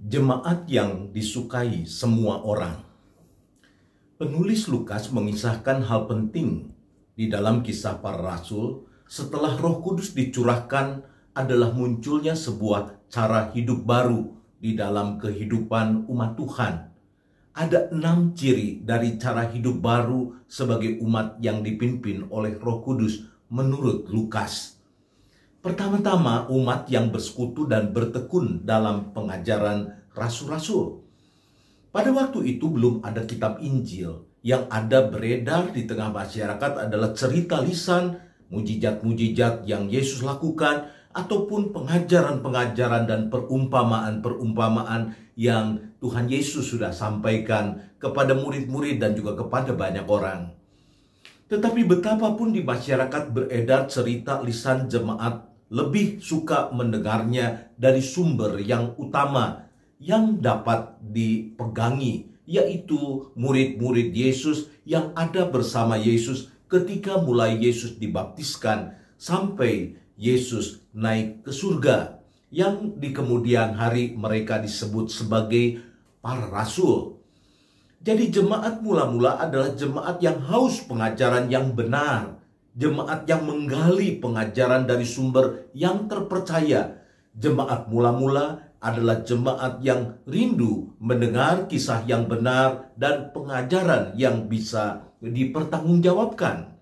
Jemaat yang disukai semua orang. Penulis Lukas mengisahkan hal penting di dalam kisah para rasul. Setelah Roh Kudus dicurahkan adalah munculnya sebuah cara hidup baru di dalam kehidupan umat Tuhan. Ada 6 ciri dari cara hidup baru sebagai umat yang dipimpin oleh Roh Kudus menurut Lukas. Pertama-tama, umat yang bersekutu dan bertekun dalam pengajaran rasul-rasul. Pada waktu itu belum ada kitab Injil. Yang ada beredar di tengah masyarakat adalah cerita lisan, mujizat-mujizat yang Yesus lakukan, ataupun pengajaran-pengajaran dan perumpamaan-perumpamaan yang Tuhan Yesus sudah sampaikan kepada murid-murid dan juga kepada banyak orang. Tetapi betapapun di masyarakat beredar cerita lisan, jemaat lebih suka mendengarnya dari sumber yang utama yang dapat dipegangi, yaitu murid-murid Yesus yang ada bersama Yesus ketika mulai Yesus dibaptiskan sampai Yesus naik ke surga, yang di kemudian hari mereka disebut sebagai para rasul. Jadi jemaat mula-mula adalah jemaat yang haus pengajaran yang benar, jemaat yang menggali pengajaran dari sumber yang terpercaya. Jemaat mula-mula adalah jemaat yang rindu mendengar kisah yang benar dan pengajaran yang bisa dipertanggungjawabkan.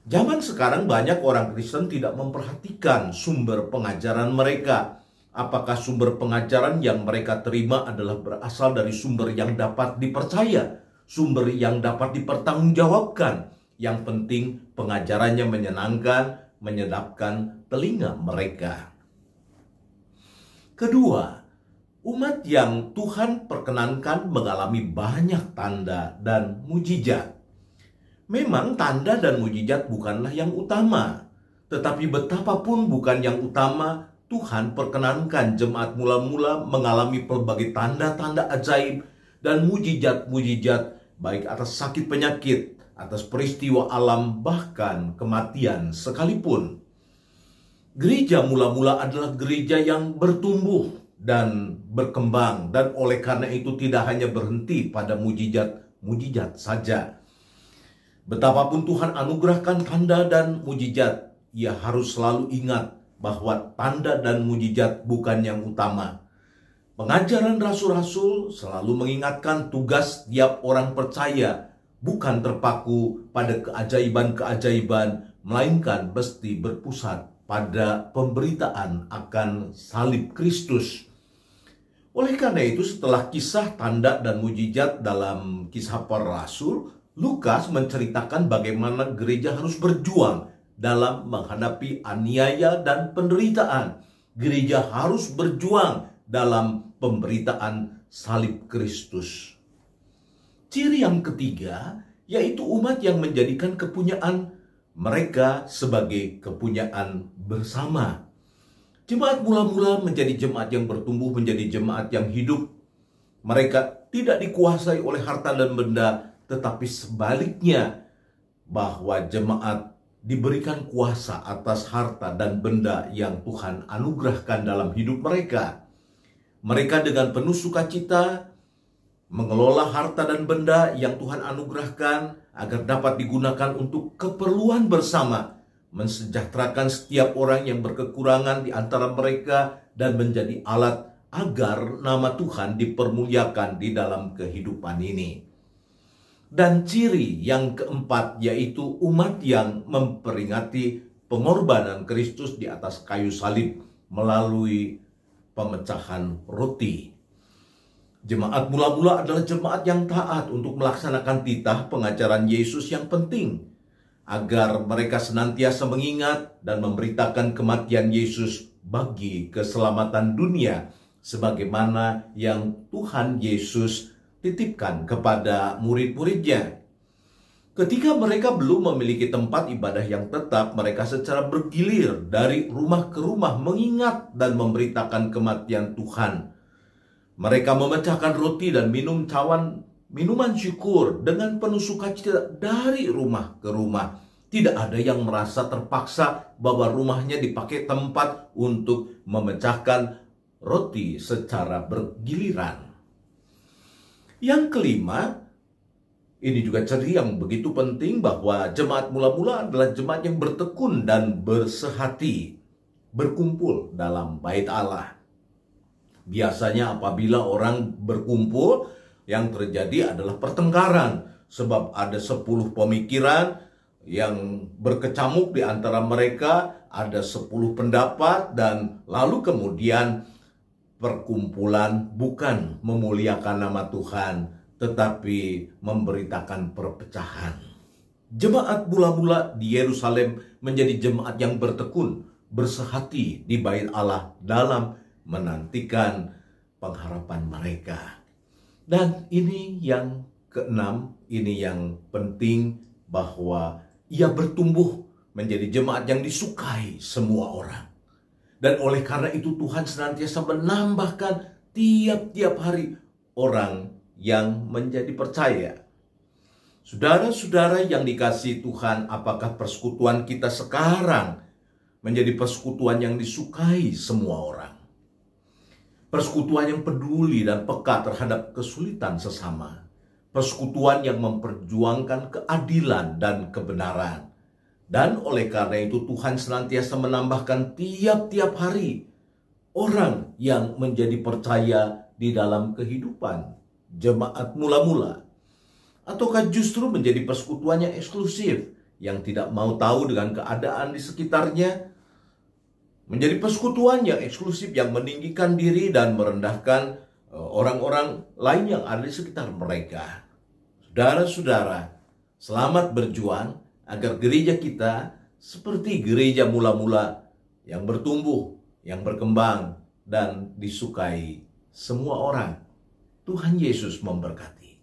Zaman sekarang banyak orang Kristen tidak memperhatikan sumber pengajaran mereka. Apakah sumber pengajaran yang mereka terima adalah berasal dari sumber yang dapat dipercaya, sumber yang dapat dipertanggungjawabkan. Yang penting pengajarannya menyenangkan, menyedapkan telinga mereka. Kedua, umat yang Tuhan perkenankan mengalami banyak tanda dan mujizat. Memang tanda dan mujizat bukanlah yang utama, tetapi betapapun bukan yang utama, Tuhan perkenankan jemaat mula-mula mengalami pelbagai tanda-tanda ajaib dan mujizat-mujizat, baik atas sakit penyakit, atas peristiwa alam, bahkan kematian sekalipun. Gereja mula-mula adalah gereja yang bertumbuh dan berkembang, dan oleh karena itu tidak hanya berhenti pada mujizat-mujizat saja. Betapapun Tuhan anugerahkan tanda dan mujizat, ia harus selalu ingat bahwa tanda dan mujizat bukan yang utama. Pengajaran rasul-rasul selalu mengingatkan tugas tiap orang percaya bukan terpaku pada keajaiban-keajaiban, melainkan mesti berpusat pada pemberitaan akan salib Kristus. Oleh karena itu, setelah kisah tanda dan mujizat dalam kisah para rasul, Lukas menceritakan bagaimana gereja harus berjuang dalam menghadapi aniaya dan penderitaan. Gereja harus berjuang dalam pemberitaan salib Kristus. Ciri yang ketiga, yaitu umat yang menjadikan kepunyaan mereka sebagai kepunyaan bersama. Jemaat mula-mula menjadi jemaat yang bertumbuh, menjadi jemaat yang hidup. Mereka tidak dikuasai oleh harta dan benda, tetapi sebaliknya, bahwa jemaat diberikan kuasa atas harta dan benda yang Tuhan anugerahkan dalam hidup mereka. Mereka dengan penuh sukacita mengelola harta dan benda yang Tuhan anugerahkan agar dapat digunakan untuk keperluan bersama, mensejahterakan setiap orang yang berkekurangan di antara mereka, dan menjadi alat agar nama Tuhan dipermuliakan di dalam kehidupan ini. Dan ciri yang keempat, yaitu umat yang memperingati pengorbanan Kristus di atas kayu salib melalui pemecahan roti. Jemaat mula-mula adalah jemaat yang taat untuk melaksanakan titah pengajaran Yesus yang penting, agar mereka senantiasa mengingat dan memberitakan kematian Yesus bagi keselamatan dunia, sebagaimana yang Tuhan Yesus titipkan kepada murid-muridnya. Ketika mereka belum memiliki tempat ibadah yang tetap, mereka secara bergilir dari rumah ke rumah mengingat dan memberitakan kematian Tuhan. Mereka memecahkan roti dan minum cawan minuman syukur dengan penuh sukacita dari rumah ke rumah. Tidak ada yang merasa terpaksa bahwa rumahnya dipakai tempat untuk memecahkan roti secara bergiliran. Yang kelima, ini juga ciri yang begitu penting bahwa jemaat mula-mula adalah jemaat yang bertekun dan bersehati, berkumpul dalam bait Allah. Biasanya apabila orang berkumpul, yang terjadi adalah pertengkaran, sebab ada 10 pemikiran yang berkecamuk di antara mereka, ada 10 pendapat, dan lalu kemudian perkumpulan bukan memuliakan nama Tuhan, tetapi memberitakan perpecahan. Jemaat mula-mula di Yerusalem menjadi jemaat yang bertekun, bersehati di bait Allah dalam menantikan pengharapan mereka. Dan ini yang keenam, ini yang penting, bahwa ia bertumbuh menjadi jemaat yang disukai semua orang. Dan oleh karena itu Tuhan senantiasa menambahkan tiap-tiap hari orang yang menjadi percaya. Saudara-saudara yang dikasihi Tuhan, apakah persekutuan kita sekarang menjadi persekutuan yang disukai semua orang? Persekutuan yang peduli dan peka terhadap kesulitan sesama. Persekutuan yang memperjuangkan keadilan dan kebenaran. Dan oleh karena itu Tuhan senantiasa menambahkan tiap-tiap hari orang yang menjadi percaya di dalam kehidupan jemaat mula-mula. Ataukah justru menjadi persekutuan yang eksklusif, yang tidak mau tahu dengan keadaan di sekitarnya? Menjadi persekutuan yang eksklusif, yang meninggikan diri dan merendahkan orang-orang lain yang ada di sekitar mereka. Saudara-saudara, selamat berjuang agar gereja kita seperti gereja mula-mula yang bertumbuh, yang berkembang, dan disukai semua orang. Tuhan Yesus memberkati.